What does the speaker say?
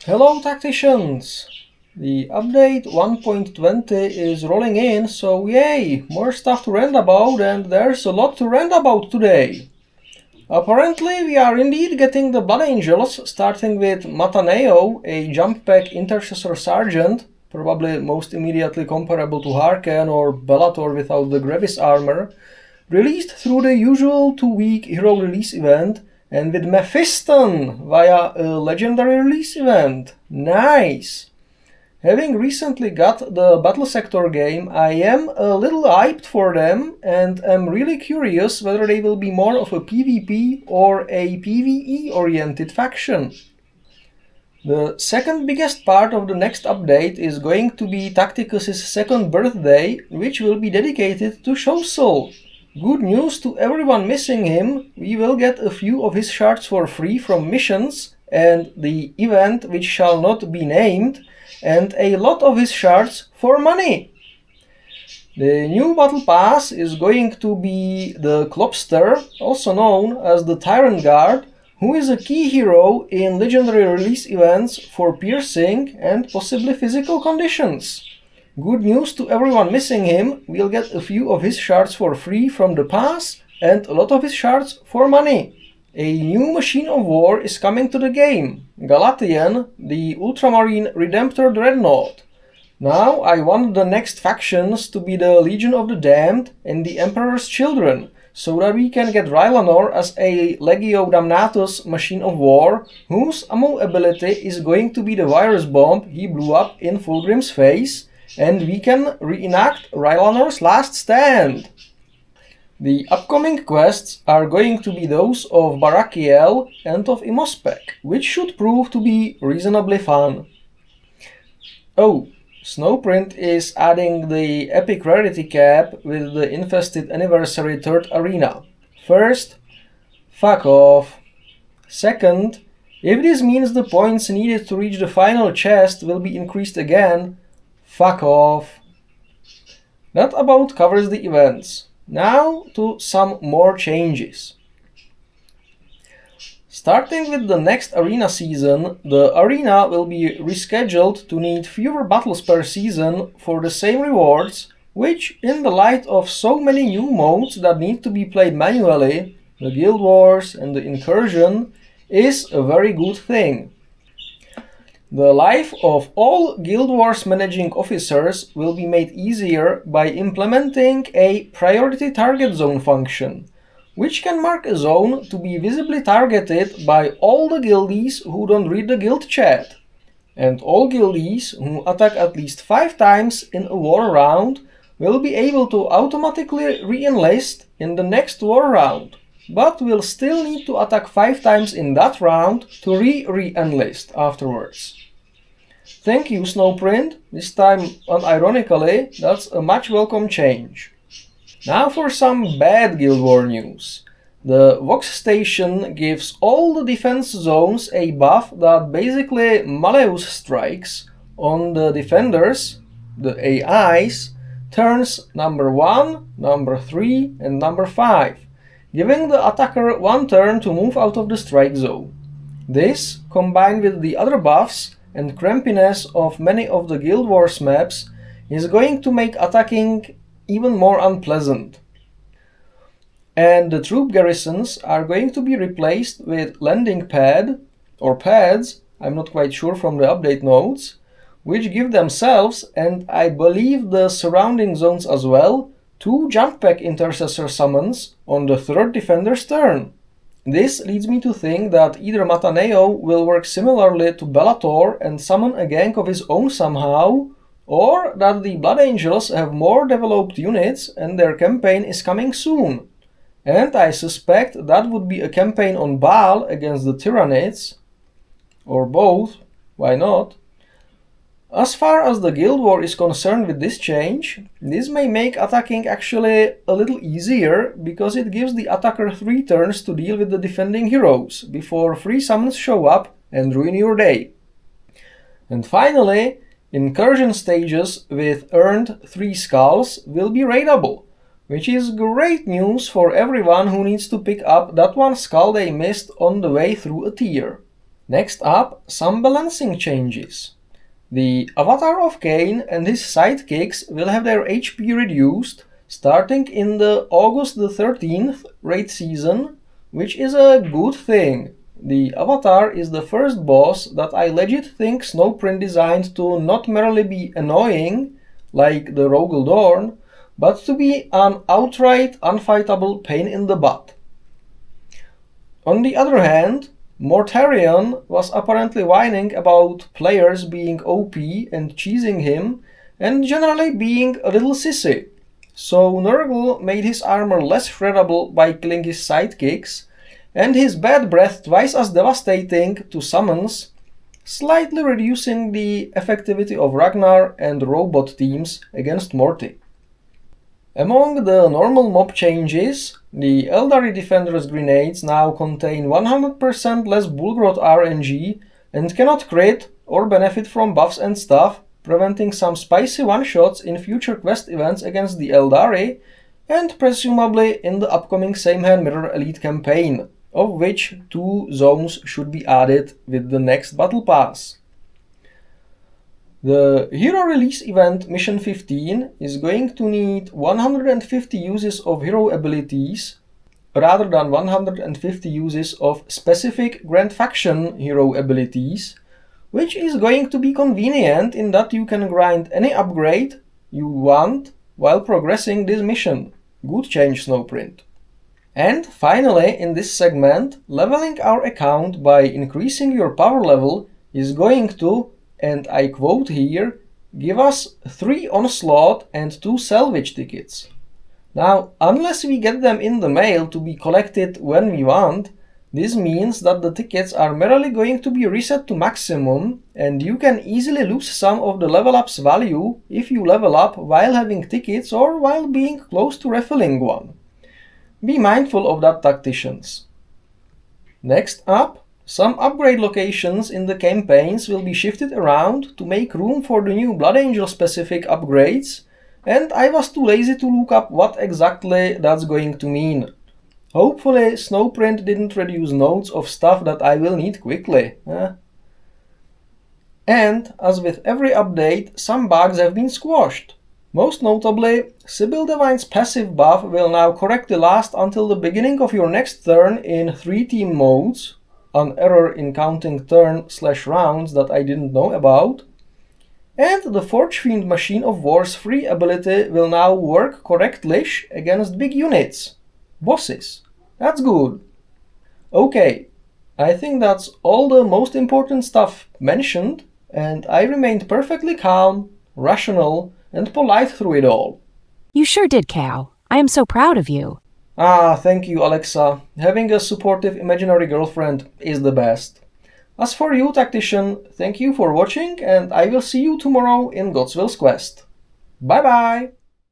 Hello tacticians! The update 1.20 is rolling in, so yay! More stuff to rant about, and there's a lot to rant about today. Apparently we are indeed getting the Blood Angels, starting with Mataneo, a jump pack intercessor sergeant, probably most immediately comparable to Harken or Bellator without the Grevis armor, released through the usual 2-week hero release event, and with Mephiston via a legendary release event. Nice! Having recently got the Battle Sector game, I am a little hyped for them and am really curious whether they will be more of a PvP or a PvE oriented faction. The second biggest part of the next update is going to be Tacticus' second birthday, which will be dedicated to Shosel. Good news to everyone missing him, we will get a few of his shards for free from missions and the event which shall not be named, and a lot of his shards for money. The new battle pass is going to be the Klopster, also known as the Tyrant Guard, who is a key hero in legendary release events for piercing and possibly physical conditions. Good news to everyone missing him, we'll get a few of his shards for free from the pass and a lot of his shards for money. A new machine of war is coming to the game, Galatian, the Ultramarine Redemptor Dreadnought. Now I want the next factions to be the Legion of the Damned and the Emperor's Children, so that we can get Rylanor as a Legio Damnatus machine of war, whose ammo ability is going to be the virus bomb he blew up in Fulgrim's face, and we can reenact Rylanor's last stand. The upcoming quests are going to be those of Barakiel and of Imospec, which should prove to be reasonably fun. Oh, Snowprint is adding the epic rarity cap with the Infested Anniversary 3rd Arena. First, fuck off. Second, if this means the points needed to reach the final chest will be increased again, fuck off. That about covers the events. Now to some more changes. Starting with the next arena season, the arena will be rescheduled to need fewer battles per season for the same rewards, which, in the light of so many new modes that need to be played manually, the Guild Wars and the Incursion, is a very good thing. The life of all Guild Wars managing officers will be made easier by implementing a priority target zone function, which can mark a zone to be visibly targeted by all the guildies who don't read the guild chat. And all guildies who attack at least 5 times in a war round will be able to automatically re-enlist in the next war round, but will still need to attack 5 times in that round to re-enlist afterwards. Thank you, Snowprint. This time, unironically, that's a much welcome change. Now for some bad Guild War news. The Vox Station gives all the defense zones a buff that basically Malleus strikes on the defenders, the AIs, turns number 1, number 3 and number 5, giving the attacker 1 turn to move out of the strike zone. This, combined with the other buffs and crampiness of many of the Guild Wars maps, is going to make attacking even more unpleasant. And the troop garrisons are going to be replaced with landing pad, or pads, I'm not quite sure from the update notes, which give themselves, and I believe the surrounding zones as well, 2 jump pack intercessor summons on the 3rd defender's turn. This leads me to think that either Mataneo will work similarly to Bellator and summon a gang of his own somehow, or that the Blood Angels have more developed units and their campaign is coming soon. And I suspect that would be a campaign on Baal against the Tyranids, or both, why not? As far as the Guild War is concerned with this change, this may make attacking actually a little easier, because it gives the attacker 3 turns to deal with the defending heroes before free summons show up and ruin your day. And finally, Incursion stages with earned 3 skulls will be raidable, which is great news for everyone who needs to pick up that one skull they missed on the way through a tier. Next up, some balancing changes. The avatar of Kane and his sidekicks will have their HP reduced starting in the August the 13th raid season, which is a good thing. The avatar is the first boss that I legit think Snowprint designed to not merely be annoying, like the Rogel Dorn, but to be an outright unfightable pain in the butt. On the other hand, Mortarion was apparently whining about players being OP and cheesing him, and generally being a little sissy. So Nurgle made his armor less shreddable by killing his sidekicks, and his bad breath twice as devastating to summons, slightly reducing the effectivity of Ragnar and robot teams against Morty. Among the normal mob changes, the Eldari Defender's grenades now contain 100% less Bullgrot RNG and cannot crit or benefit from buffs and stuff, preventing some spicy one-shots in future quest events against the Eldari, and presumably in the upcoming Samehand Mirror Elite campaign, of which 2 zones should be added with the next Battle Pass. The Hero Release Event Mission 15 is going to need 150 uses of hero abilities rather than 150 uses of specific Grand Faction hero abilities, which is going to be convenient in that you can grind any upgrade you want while progressing this mission. Good change, Snowprint. And finally, in this segment, leveling our account by increasing your power level is going to, and I quote here, give us 3 Onslaught and 2 Salvage tickets. Now, unless we get them in the mail to be collected when we want, this means that the tickets are merely going to be reset to maximum, and you can easily lose some of the level up's value if you level up while having tickets or while being close to refilling one. Be mindful of that, tacticians. Next up, some upgrade locations in the campaigns will be shifted around to make room for the new Blood Angel specific upgrades, and I was too lazy to look up what exactly that's going to mean. Hopefully Snowprint didn't reduce notes of stuff that I will need quickly. And, as with every update, some bugs have been squashed. Most notably, Sibyl Divine's passive buff will now correctly last until the beginning of your next turn in 3 team modes, an error in counting turn/rounds that I didn't know about, and the Forge Fiend Machine of War's free ability will now work correctly against big units. Bosses. That's good. Okay, I think that's all the most important stuff mentioned, and I remained perfectly calm, rational, and polite through it all. You sure did, Cal. I am so proud of you. Thank you, Alexa. Having a supportive imaginary girlfriend is the best. As for you, Tactician, thank you for watching, and I will see you tomorrow in Godswill's Quest. Bye bye!